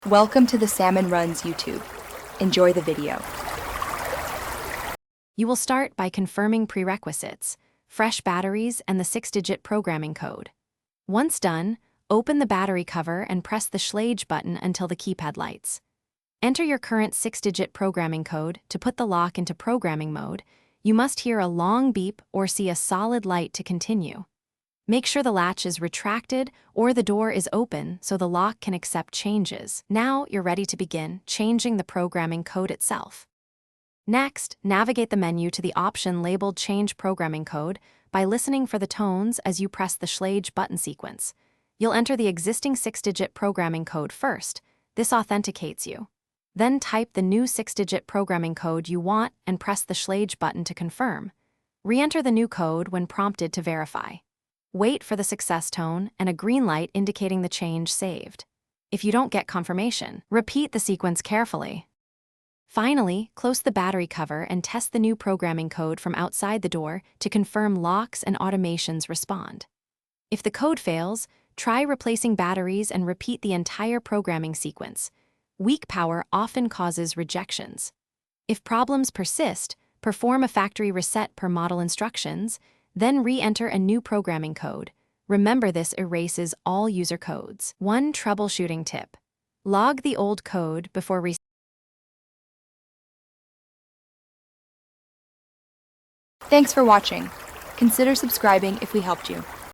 Welcome to the Salmon Runs YouTube. Enjoy the video. You will start by confirming prerequisites, fresh batteries, and the 6-digit programming code. Once done, open the battery cover and press the Schlage button until the keypad lights. Enter your current 6-digit programming code. To put the lock into programming mode, you must hear a long beep or see a solid light to continue. Make sure the latch is retracted or the door is open so the lock can accept changes. Now you're ready to begin changing the programming code itself. Next, navigate the menu to the option labeled Change Programming Code by listening for the tones as you press the Schlage button sequence. You'll enter the existing 6-digit programming code first. This authenticates you. Then type the new 6-digit programming code you want and press the Schlage button to confirm. Re-enter the new code when prompted to verify. Wait for the success tone and a green light indicating the change saved. If you don't get confirmation, repeat the sequence carefully. Finally, close the battery cover and test the new programming code from outside the door to confirm locks and automations respond. If the code fails, try replacing batteries and repeat the entire programming sequence. Weak power often causes rejections. If problems persist, perform a factory reset per model instructions, then re-enter a new programming code. Remember, this erases all user codes. One troubleshooting tip: log the old code before resetting. Thanks for watching. Consider subscribing if we helped you.